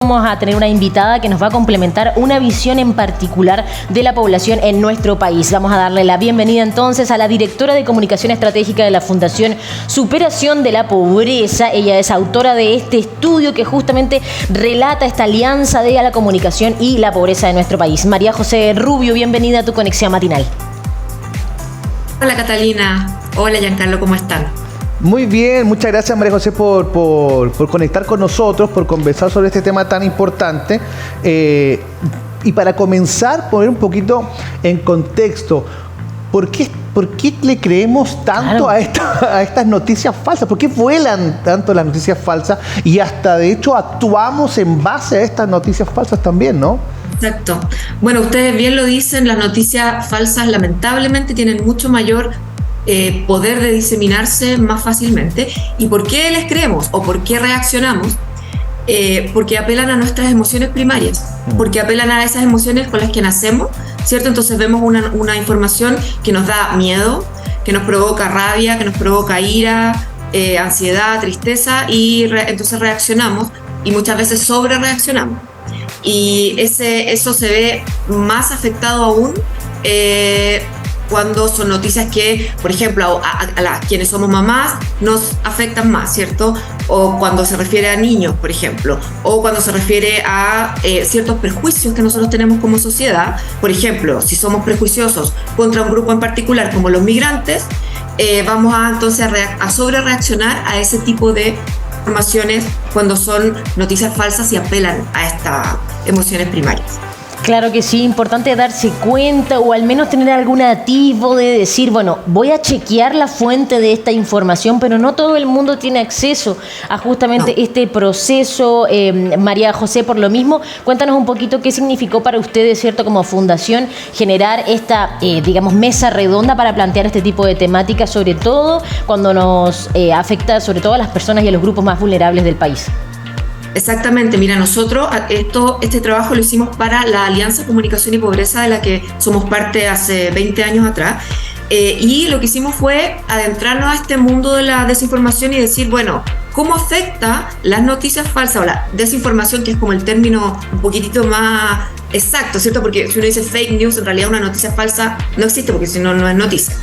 Vamos a tener una invitada que nos va a complementar una visión en particular de la población en nuestro país. Vamos a darle la bienvenida entonces a la directora de Comunicación Estratégica de la Fundación Superación de la Pobreza. Ella es autora de este estudio que justamente relata esta alianza de la comunicación y la pobreza de nuestro país. María José Rubio, bienvenida a tu Conexión Matinal. Hola Catalina, hola Giancarlo, ¿cómo están? Muy bien, muchas gracias María José por conectar con nosotros, por conversar sobre este tema tan importante. Y para comenzar, poner un poquito en contexto, ¿por qué le creemos tanto a estas noticias falsas? ¿Por qué vuelan tanto las noticias falsas? Y hasta de hecho actuamos en base a estas noticias falsas también, ¿no? Exacto. Bueno, ustedes bien lo dicen, las noticias falsas lamentablemente tienen mucho mayor poder de diseminarse más fácilmente. ¿Y por qué les creemos o por qué reaccionamos? Porque apelan a nuestras emociones primarias, porque apelan a esas emociones con las que nacemos, ¿cierto? Entonces vemos una información que nos da miedo, que nos provoca rabia, que nos provoca ira, ansiedad, tristeza, y entonces reaccionamos y muchas veces sobre reaccionamos. Y eso se ve más afectado aún cuando son noticias que, por ejemplo, a quienes somos mamás nos afectan más, ¿cierto? O cuando se refiere a niños, por ejemplo, o cuando se refiere a ciertos prejuicios que nosotros tenemos como sociedad. Por ejemplo, si somos prejuiciosos contra un grupo en particular, como los migrantes, vamos entonces a sobre reaccionar a ese tipo de informaciones cuando son noticias falsas y apelan a estas emociones primarias. Claro que sí, importante darse cuenta o al menos tener algún atisbo de decir, bueno, voy a chequear la fuente de esta información, pero no todo el mundo tiene acceso a justamente este proceso. María José, por lo mismo, cuéntanos un poquito qué significó para ustedes, ¿cierto?, como fundación, generar esta, mesa redonda para plantear este tipo de temáticas, sobre todo cuando nos afecta sobre todo a las personas y a los grupos más vulnerables del país. Exactamente, mira, nosotros este trabajo lo hicimos para la Alianza Comunicación y Pobreza, de la que somos parte hace 20 años atrás, y lo que hicimos fue adentrarnos a este mundo de la desinformación y decir, bueno, ¿cómo afecta las noticias falsas o la desinformación, que es como el término un poquitito más exacto, ¿cierto? Porque si uno dice fake news, en realidad una noticia falsa no existe, porque si no, no es noticia.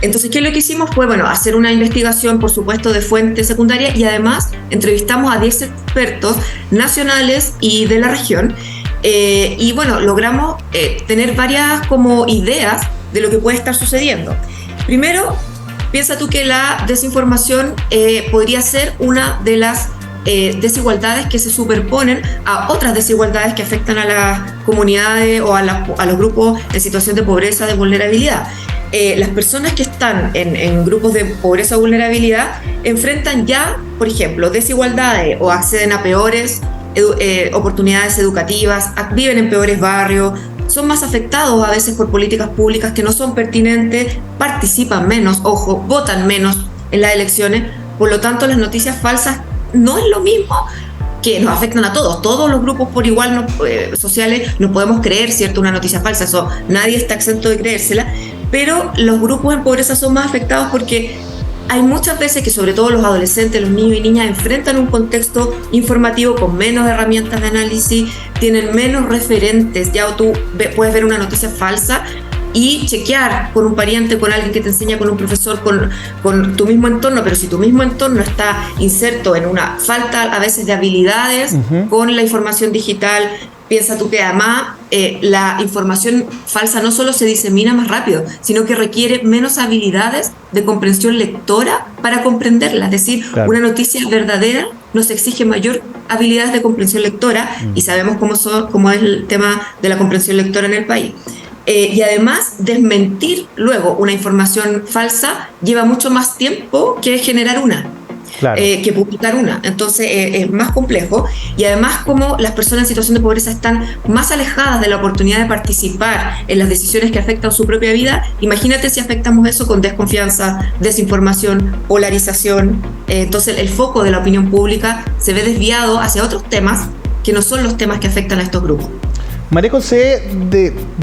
Entonces, ¿qué es lo que hicimos? Fue, bueno, hacer una investigación, por supuesto, de fuentes secundarias, y además entrevistamos a 10 expertos nacionales y de la región, y bueno, logramos tener varias como ideas de lo que puede estar sucediendo. Primero, piensa tú que la desinformación podría ser una de las desigualdades que se superponen a otras desigualdades que afectan a las comunidades o a los grupos en situación de pobreza, de vulnerabilidad. Las personas que están en grupos de pobreza o vulnerabilidad enfrentan ya, por ejemplo, desigualdades o acceden a peores oportunidades educativas, viven en peores barrios, son más afectados a veces por políticas públicas que no son pertinentes, participan menos, ojo, votan menos en las elecciones. Por lo tanto, las noticias falsas no es lo mismo que nos afectan a todos los grupos por igual sociales. No podemos creer, ¿cierto?, una noticia falsa, eso nadie está exento de creérsela, pero los grupos en pobreza son más afectados porque hay muchas veces que sobre todo los adolescentes, los niños y niñas enfrentan un contexto informativo con menos herramientas de análisis, tienen menos referentes. Ya tú puedes ver una noticia falsa y chequear con un pariente, con alguien que te enseña, con un profesor, con tu mismo entorno, pero si tu mismo entorno está inserto en una falta a veces de habilidades con la información digital, piensa tú que además la información falsa no solo se disemina más rápido, sino que requiere menos habilidades de comprensión lectora para comprenderla. Es decir, claro, una noticia verdadera nos exige mayor habilidades de comprensión lectora, y sabemos cómo es el tema de la comprensión lectora en el país. Y además, desmentir luego una información falsa lleva mucho más tiempo que generar una. Claro. Que publicar una. Entonces es más complejo, y además, como las personas en situación de pobreza están más alejadas de la oportunidad de participar en las decisiones que afectan su propia vida, imagínate si afectamos eso con desconfianza, desinformación, polarización. Entonces el foco de la opinión pública se ve desviado hacia otros temas que no son los temas que afectan a estos grupos. María José,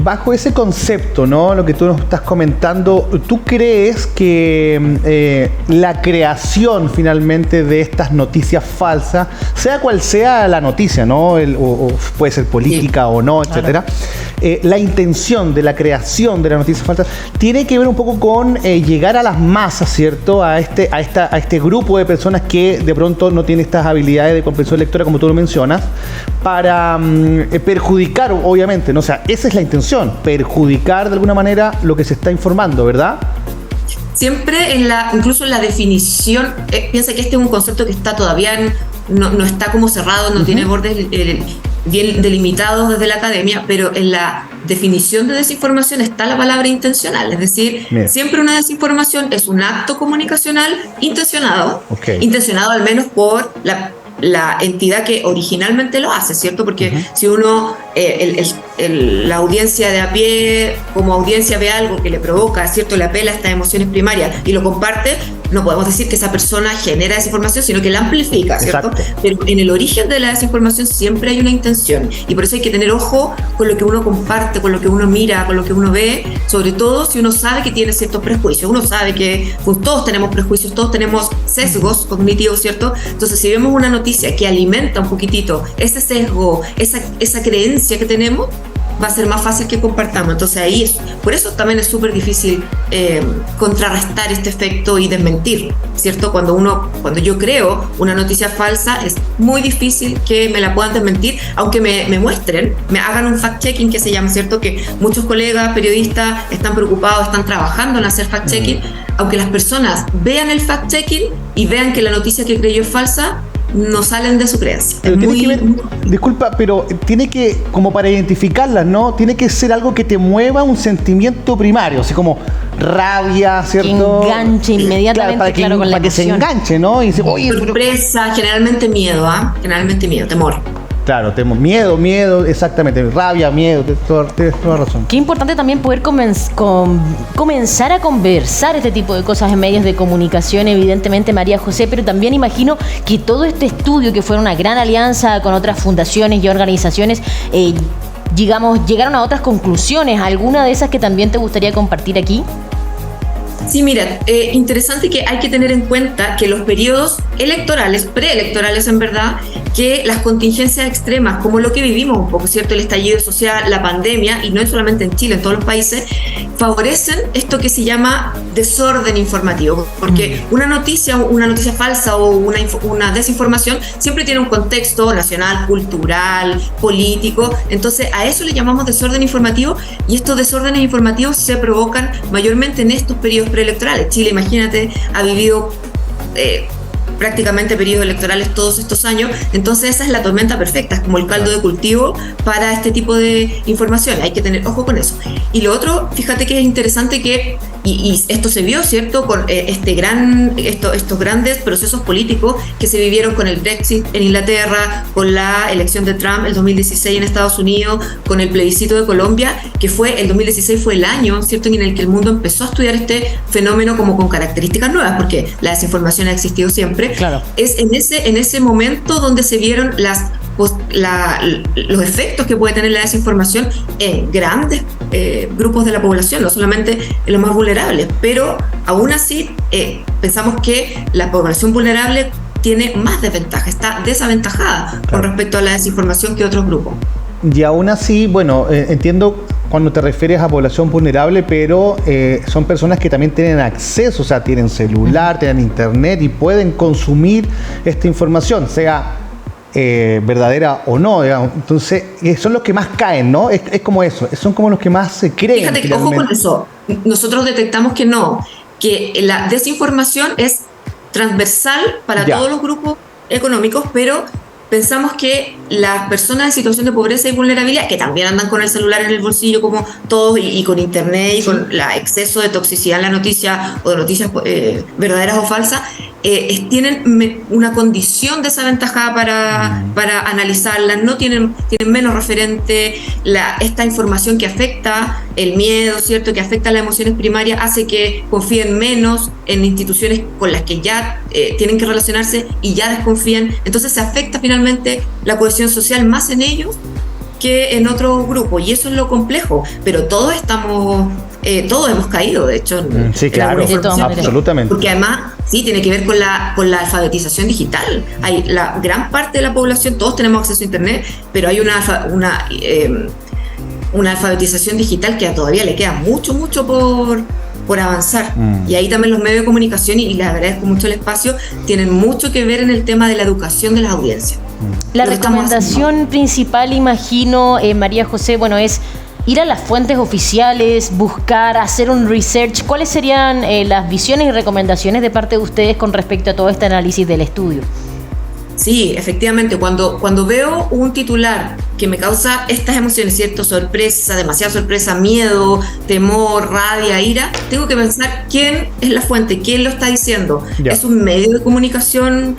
bajo ese concepto, ¿no? Lo que tú nos estás comentando, ¿tú crees que la creación finalmente de estas noticias falsas, sea cual sea la noticia, ¿no? O puede ser política o no, etcétera, la intención de la creación de las noticias falsas tiene que ver un poco con llegar a las masas, ¿cierto? A este grupo de personas que de pronto no tienen estas habilidades de comprensión lectora, como tú lo mencionas, para perjudicar, obviamente, ¿no? O sea, esa es la intención, perjudicar de alguna manera lo que se está informando, ¿verdad? Siempre incluso en la definición, piensa que este es un concepto que está todavía no está como cerrado, no tiene bordes bien delimitados desde la academia, pero en la definición de desinformación está la palabra intencional, es decir, siempre una desinformación es un acto comunicacional intencionado, intencionado al menos por la entidad que originalmente lo hace, ¿cierto? Porque si uno, la audiencia de a pie, como audiencia ve algo que le provoca, ¿cierto? Le apela a estas emociones primarias y lo comparte, no podemos decir que esa persona genera desinformación, sino que la amplifica, ¿cierto? Exacto. Pero en el origen de la desinformación siempre hay una intención y por eso hay que tener ojo con lo que uno comparte, con lo que uno mira, con lo que uno ve, sobre todo si uno sabe que tiene ciertos prejuicios. Uno sabe que pues, todos tenemos prejuicios, todos tenemos sesgos cognitivos, ¿cierto? Entonces, si vemos una noticia que alimenta un poquitito ese sesgo, esa creencia que tenemos, va a ser más fácil que compartamos. Entonces ahí por eso también es súper difícil contrarrestar este efecto y desmentir, ¿cierto? Cuando yo creo una noticia falsa, es muy difícil que me la puedan desmentir, aunque me muestren, me hagan un fact-checking que se llama, ¿cierto? Que muchos colegas periodistas están preocupados, están trabajando en hacer fact-checking, aunque las personas vean el fact-checking y vean que la noticia que creyó es falsa, no salen de su creencia. Pero disculpa, pero tiene que, como para identificarlas, ¿no? Tiene que ser algo que te mueva un sentimiento primario, así como rabia, ¿cierto? Que enganche inmediatamente, claro, con la emoción. Que se enganche, ¿no? Y dice, oye, sorpresa, generalmente miedo, Generalmente miedo, temor. Claro, tenemos miedo, exactamente, rabia, miedo, tienes toda razón. Qué importante también poder comenzar a conversar este tipo de cosas en medios de comunicación, evidentemente, María José, pero también imagino que todo este estudio, que fue una gran alianza con otras fundaciones y organizaciones, llegaron a otras conclusiones. ¿Alguna de esas que también te gustaría compartir aquí? Sí, mira, interesante que hay que tener en cuenta que los periodos electorales, preelectorales en verdad, que las contingencias extremas, como lo que vivimos un poco, ¿cierto? El estallido social, la pandemia, y no es solamente en Chile, en todos los países, favorecen esto que se llama desorden informativo, porque una noticia falsa o una desinformación siempre tiene un contexto nacional, cultural, político, entonces a eso le llamamos desorden informativo, y estos desórdenes informativos se provocan mayormente en estos periodos preelectorales. Chile, imagínate, ha vivido prácticamente periodos electorales todos estos años, entonces esa es la tormenta perfecta, es como el caldo de cultivo para este tipo de información, hay que tener ojo con eso. Y lo otro, fíjate que es interesante que, y esto se vio, ¿cierto?, con estos grandes procesos políticos que se vivieron con el Brexit en Inglaterra, con la elección de Trump el 2016 en Estados Unidos, con el plebiscito de Colombia, que el 2016 fue el año, ¿cierto?, en el que el mundo empezó a estudiar este fenómeno como con características nuevas, porque la desinformación ha existido siempre. Claro. Es en ese momento donde se vieron los efectos que puede tener la desinformación en grandes grupos de la población, no solamente en los más vulnerables, pero aún así pensamos que la población vulnerable tiene más desventaja, está desaventajada con respecto a la desinformación que otros grupos. Y aún así, bueno, entiendo cuando te refieres a población vulnerable, pero son personas que también tienen acceso, o sea, tienen celular, tienen internet y pueden consumir esta información, sea verdadera o no, digamos. Entonces, son los que más caen, ¿no? Es como eso, son como los que más se creen. Fíjate que, ojo con eso, nosotros detectamos que la desinformación es transversal para todos los grupos económicos, pero pensamos que las personas en situación de pobreza y vulnerabilidad, que también andan con el celular en el bolsillo como todos y con internet y con el exceso de toxicidad en la noticia o de noticias verdaderas o falsas, tienen una condición desaventajada para analizarlas, no tienen menos referente, esta información que afecta el miedo, ¿cierto?, que afecta las emociones primarias, hace que confíen menos en instituciones con las que ya tienen que relacionarse y ya desconfían, entonces se afecta finalmente la cohesión social más en ellos que en otro grupo, y eso es lo complejo, pero todos hemos caído, de hecho. Sí, claro, absolutamente. Porque además, sí, tiene que ver con la alfabetización digital. Hay la gran parte de la población, todos tenemos acceso a Internet, pero hay una alfabetización digital que todavía le queda mucho por avanzar. Y ahí también los medios de comunicación, y les agradezco mucho el espacio, tienen mucho que ver en el tema de la educación de las audiencias. La recomendación principal, imagino, María José, bueno, es ir a las fuentes oficiales, buscar, hacer un research. ¿Cuáles serían las visiones y recomendaciones de parte de ustedes con respecto a todo este análisis del estudio? Sí, efectivamente, cuando veo un titular que me causa estas emociones, ¿cierto? Sorpresa, demasiada sorpresa, miedo, temor, rabia, ira, tengo que pensar quién es la fuente, quién lo está diciendo. Ya. ¿Es un medio de comunicación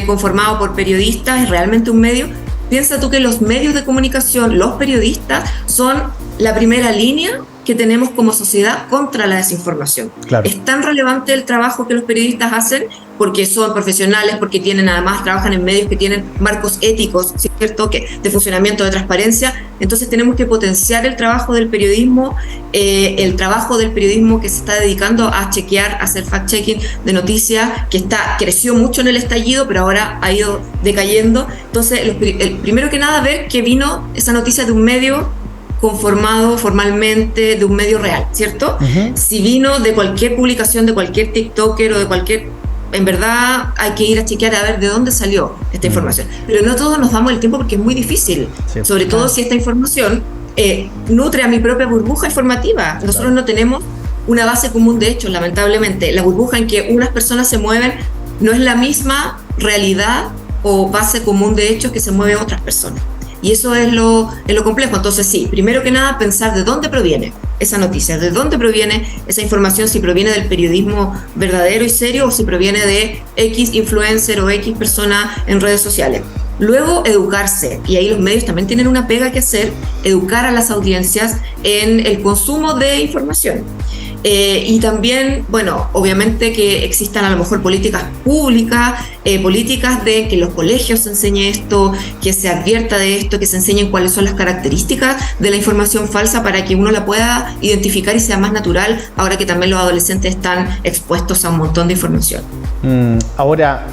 conformado por periodistas? ¿Es realmente un medio? Piensa tú que los medios de comunicación, los periodistas, son la primera línea que tenemos como sociedad contra la desinformación. Claro. Es tan relevante el trabajo que los periodistas hacen porque son profesionales, porque trabajan en medios que tienen marcos éticos, ¿cierto?, de funcionamiento, de transparencia. Entonces tenemos que potenciar el trabajo del periodismo, que se está dedicando a chequear, a hacer fact-checking de noticias, que creció mucho en el estallido, pero ahora ha ido decayendo. Entonces, primero que nada, ver que vino esa noticia de un medio conformado formalmente, de un medio real, ¿cierto? Uh-huh. Si vino de cualquier publicación, de cualquier TikToker o de cualquier... En verdad hay que ir a chequear a ver de dónde salió esta información. Pero no todos nos damos el tiempo porque es muy difícil, sobre todo si esta información nutre a mi propia burbuja informativa. Nosotros no tenemos una base común de hechos, lamentablemente. La burbuja en que unas personas se mueven no es la misma realidad o base común de hechos que se mueven otras personas. Y eso es lo complejo. Entonces, sí, primero que nada, pensar de dónde proviene esa noticia, de dónde proviene esa información, si proviene del periodismo verdadero y serio o si proviene de X influencer o X persona en redes sociales. Luego, educarse, y ahí los medios también tienen una pega que hacer, educar a las audiencias en el consumo de información. Y también, bueno, obviamente que existan a lo mejor políticas públicas, políticas de que los colegios se enseñe esto, que se advierta de esto, que se enseñen cuáles son las características de la información falsa para que uno la pueda identificar y sea más natural, ahora que también los adolescentes están expuestos a un montón de información. Ahora,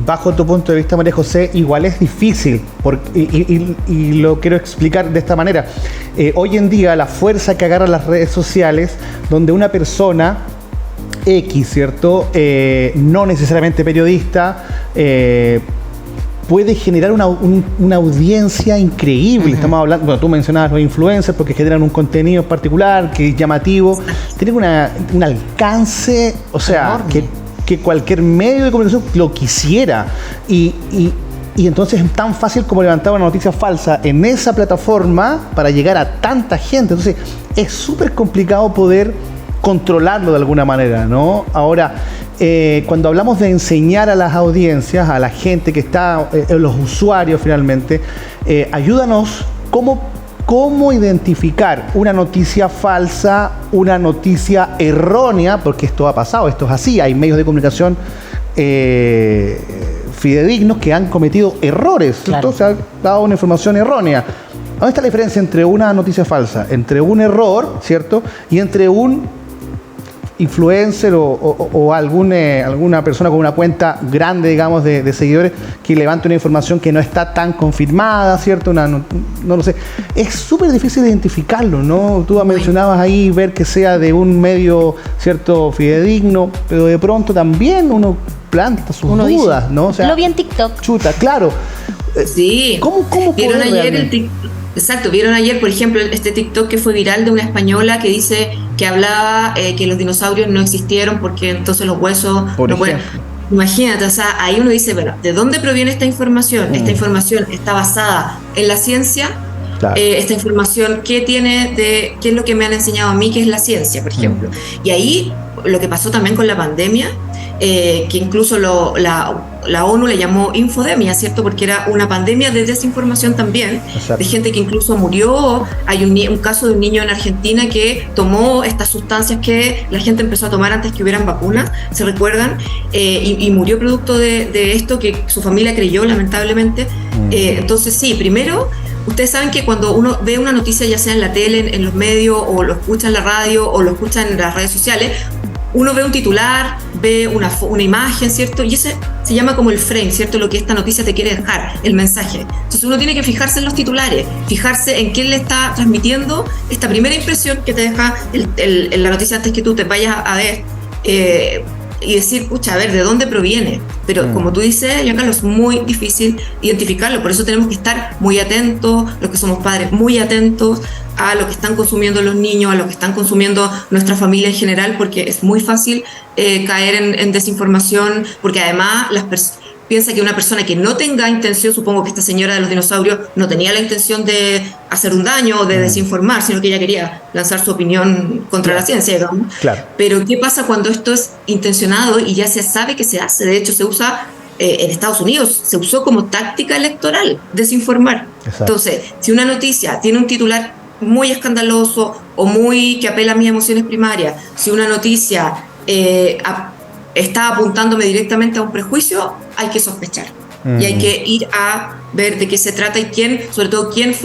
bajo tu punto de vista, María José, igual es difícil, y lo quiero explicar de esta manera. Hoy en día, la fuerza que agarran las redes sociales, donde una persona X, ¿cierto?, no necesariamente periodista, puede generar una audiencia increíble. Uh-huh. Estamos hablando, bueno, tú mencionabas los influencers porque generan un contenido particular que es llamativo, tienen un alcance, o sea, que cualquier medio de comunicación lo quisiera, y entonces es tan fácil como levantar una noticia falsa en esa plataforma para llegar a tanta gente. Entonces es súper complicado poder controlarlo de alguna manera, ¿no? Ahora, cuando hablamos de enseñar a las audiencias, a la gente que está, los usuarios finalmente, ayúdanos cómo identificar una noticia falsa, una noticia errónea, porque esto ha pasado, esto es así, hay medios de comunicación fidedignos que han cometido errores, claro. Entonces ha dado una información errónea. ¿Dónde está la diferencia entre una noticia falsa, entre un error, ¿cierto?, y entre un influencer o alguna persona con una cuenta grande, digamos, de seguidores que levante una información que no está tan confirmada, ¿cierto? No lo sé. Es súper difícil identificarlo, ¿no? Tú mencionabas ahí ver que sea de un medio, ¿cierto?, fidedigno, pero de pronto también uno planta sus dudas, ¿no? O sea, lo vi en TikTok. Chuta, claro. Sí. ¿Cómo ¿Vieron ayer el TikTok? Exacto, vieron ayer, por ejemplo, este TikTok que fue viral de una española que hablaba que los dinosaurios no existieron porque entonces los huesos no pueden. Imagínate, o sea, ahí uno dice, bueno, ¿de dónde proviene esta información? Esta información está basada en la ciencia. Claro. Esta información, ¿qué es lo que me han enseñado a mí que es la ciencia, por ejemplo? Y ahí lo que pasó también con la pandemia, que incluso la ONU le llamó infodemia, ¿cierto? Porque era una pandemia de desinformación también. Exacto. De gente que incluso murió. Hay un caso de un niño en Argentina que tomó estas sustancias que la gente empezó a tomar antes que hubieran vacunas, ¿se recuerdan? Y murió producto de esto que su familia creyó, lamentablemente. Entonces sí, primero ustedes saben que cuando uno ve una noticia, ya sea en la tele, en los medios, o lo escucha en la radio, o lo escucha en las redes sociales, uno ve un titular, ve una imagen, ¿cierto? Y ese se llama como el frame, ¿cierto? Lo que esta noticia te quiere dejar, el mensaje. Entonces uno tiene que fijarse en los titulares, fijarse en quién le está transmitiendo esta primera impresión que te deja la noticia antes que tú te vayas a ver, y decir, pucha, a ver, ¿de dónde proviene? Pero como tú dices, Giancarlo, es muy difícil identificarlo, por eso tenemos que estar muy atentos, los que somos padres, muy atentos a lo que están consumiendo los niños, a lo que están consumiendo nuestra familia en general, porque es muy fácil caer en desinformación, porque además piensa que una persona que no tenga intención, supongo que esta señora de los dinosaurios no tenía la intención de hacer un daño o de desinformar, sino que ella quería lanzar su opinión contra la ciencia, digamos. Claro. Pero ¿qué pasa cuando esto es intencionado y ya se sabe que se hace? De hecho, se usa en Estados Unidos, se usó como táctica electoral, desinformar. Exacto. Entonces, si una noticia tiene un titular muy escandaloso o que apela a mis emociones primarias, si una noticia está apuntándome directamente a un prejuicio, hay que sospechar. Y hay que ir a ver de qué se trata y sobre todo quién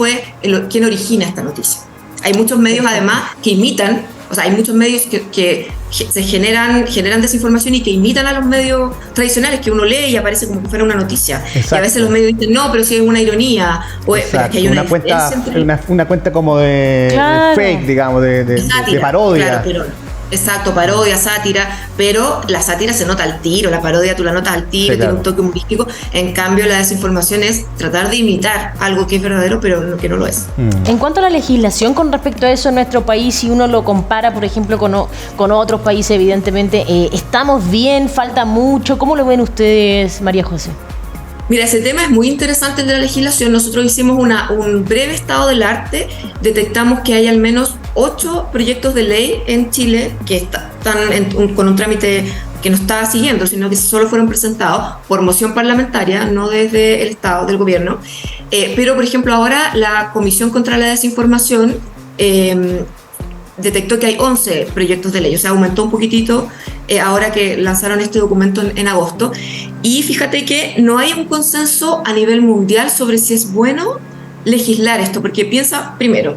origina esta noticia. Hay muchos medios además que imitan, o sea, hay muchos medios que se generan desinformación y que imitan a los medios tradicionales que uno lee y aparece como que fuera una noticia. Exacto. Y a veces los medios dicen, no, pero sí es una ironía. Pero es que hay una cuenta como de fake, digamos, de parodia. Claro, exacto, parodia, sátira, pero la sátira se nota al tiro, la parodia tú la notas al tiro, sí, claro. Tiene un toque humorístico. En cambio, la desinformación es tratar de imitar algo que es verdadero, pero que no lo es. En cuanto a la legislación con respecto a eso en nuestro país, si uno lo compara, por ejemplo, con otros países, evidentemente, ¿estamos bien? ¿Falta mucho? ¿Cómo lo ven ustedes, María José? Mira, ese tema es muy interesante, el de la legislación. Nosotros hicimos un breve estado del arte, detectamos que hay al menos 8 proyectos de ley en Chile que están con un trámite que no está siguiendo, sino que solo fueron presentados por moción parlamentaria, no desde el Estado, del gobierno. Pero, por ejemplo, ahora la Comisión contra la Desinformación detectó que hay 11 proyectos de ley, o sea, aumentó un poquitito ahora que lanzaron este documento en agosto. Y fíjate que no hay un consenso a nivel mundial sobre si es bueno legislar esto, porque piensa, primero,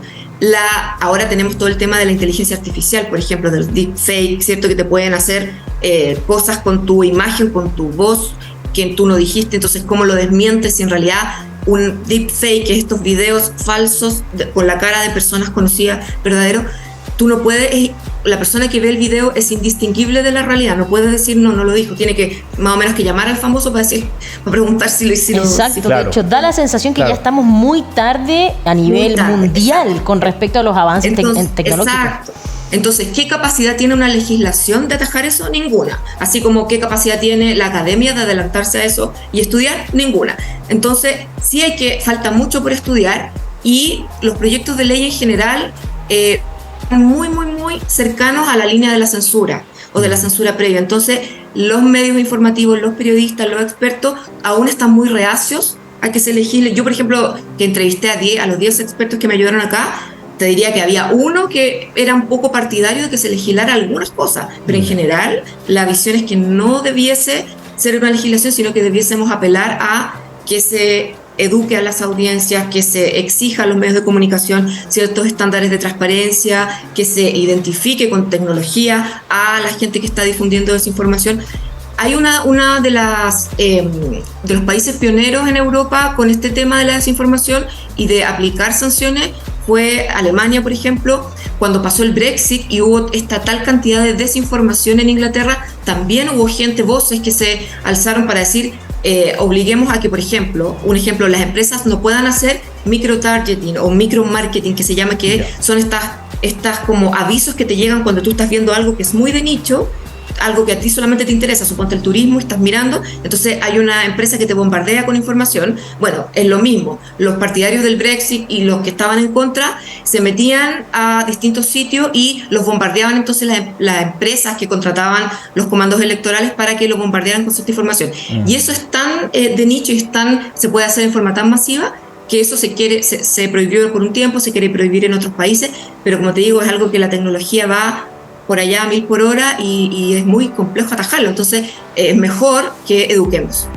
ahora tenemos todo el tema de la inteligencia artificial, por ejemplo, del deepfake, ¿cierto? Que te pueden hacer cosas con tu imagen, con tu voz, que tú no dijiste, entonces ¿cómo lo desmientes si en realidad un deepfake, que es estos videos falsos con la cara de personas conocidas, verdadero? Tú no puedes, la persona que ve el video es indistinguible de la realidad, no puedes decir no lo dijo, tiene que más o menos que llamar al famoso para preguntar si lo hicieron. Exacto, claro. De hecho da la sensación que ya estamos muy tarde a nivel mundial, exacto, con respecto a los avances tecnológicos. Exacto. Entonces, ¿qué capacidad tiene una legislación de atajar eso? Ninguna. Así como ¿qué capacidad tiene la academia de adelantarse a eso y estudiar? Ninguna. Entonces, sí falta mucho por estudiar, y los proyectos de ley en general muy, muy, muy cercanos a la línea de la censura o de la censura previa. Entonces, los medios informativos, los periodistas, los expertos aún están muy reacios a que se legisle. Yo, por ejemplo, que entrevisté a los 10 expertos que me ayudaron acá, te diría que había uno que era un poco partidario de que se legislara algunas cosas, pero en general la visión es que no debiese ser una legislación, sino que debiésemos apelar a que se eduque a las audiencias, que se exija a los medios de comunicación ciertos estándares de transparencia, que se identifique con tecnología a la gente que está difundiendo desinformación. Hay una de los países pioneros en Europa con este tema de la desinformación y de aplicar sanciones fue Alemania, por ejemplo. Cuando pasó el Brexit y hubo esta tal cantidad de desinformación en Inglaterra, también hubo voces que se alzaron para decir obliguemos a que, por ejemplo, las empresas no puedan hacer micro-targeting o micro-marketing, que se llama, que son estas como avisos que te llegan cuando tú estás viendo algo que es muy de nicho, algo que a ti solamente te interesa, suponte el turismo, estás mirando, entonces hay una empresa que te bombardea con información. Bueno, es lo mismo, los partidarios del Brexit y los que estaban en contra se metían a distintos sitios y los bombardeaban entonces las empresas que contrataban los comandos electorales para que los bombardearan con cierta información. Y eso es tan de nicho y se puede hacer en forma tan masiva que eso se prohibió por un tiempo, se quiere prohibir en otros países, pero como te digo, es algo que la tecnología va por allá a 1000 por hora y es muy complejo atajarlo. Entonces es mejor que eduquemos.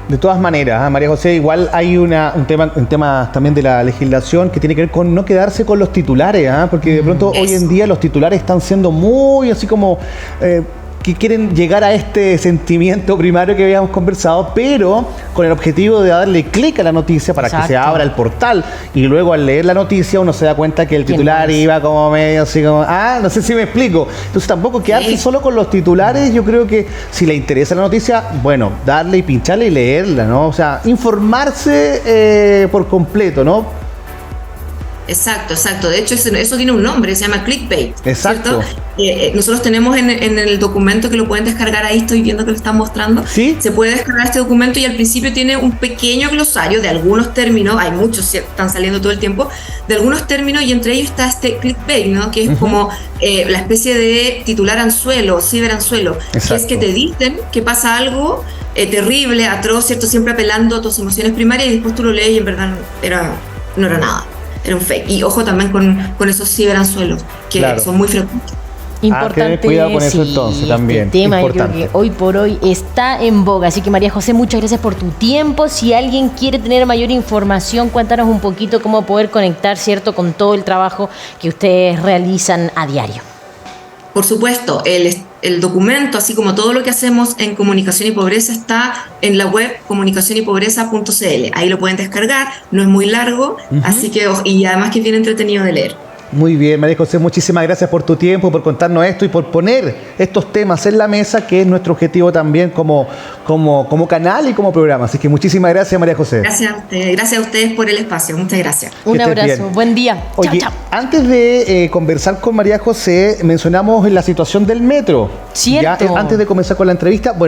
De todas maneras, María José, igual hay un tema también de la legislación que tiene que ver con no quedarse con los titulares, porque de pronto hoy en día los titulares están siendo muy así como que quieren llegar a este sentimiento primario que habíamos conversado, pero con el objetivo de darle clic a la noticia para que se abra el portal, y luego al leer la noticia uno se da cuenta que el titular iba como medio así como, no sé si me explico. Entonces tampoco quedarse solo con los titulares. Yo creo que si le interesa la noticia, bueno, darle y pincharle y leerla, ¿no? O sea, informarse por completo, ¿no? Exacto. De hecho, eso tiene un nombre, se llama clickbait. Exacto. Nosotros tenemos en el documento, que lo pueden descargar ahí, estoy viendo que lo están mostrando. ¿Sí? Se puede descargar este documento y al principio tiene un pequeño glosario de algunos términos, hay muchos, están saliendo todo el tiempo, de algunos términos, y entre ellos está este clickbait, ¿no? Que es como la especie de titular anzuelo, ciberanzuelo, que es que te dicen que pasa algo terrible, atroz, ¿cierto? Siempre apelando a tus emociones primarias, y después tú lo lees y en verdad no era nada. Era un fake. Y ojo también con esos ciberanzuelos, que son muy frecuentes. Importante, cuidado con eso entonces también. Este tema yo creo que hoy por hoy está en boga. Así que María José, muchas gracias por tu tiempo. Si alguien quiere tener mayor información, cuéntanos un poquito cómo poder conectar, ¿cierto?, con todo el trabajo que ustedes realizan a diario. Por supuesto, el documento, así como todo lo que hacemos en Comunicación y Pobreza, está en la web comunicacionypobreza.cl. Ahí lo pueden descargar, no es muy largo, así que, y además que es bien entretenido de leer. Muy bien, María José, muchísimas gracias por tu tiempo, por contarnos esto y por poner estos temas en la mesa, que es nuestro objetivo también como canal y como programa. Así que muchísimas gracias, María José. Gracias a ustedes por el espacio, muchas gracias. Un abrazo, buen día. Oye, chao. Antes de conversar con María José, mencionamos la situación del metro. Cierto. Antes de comenzar con la entrevista, bueno,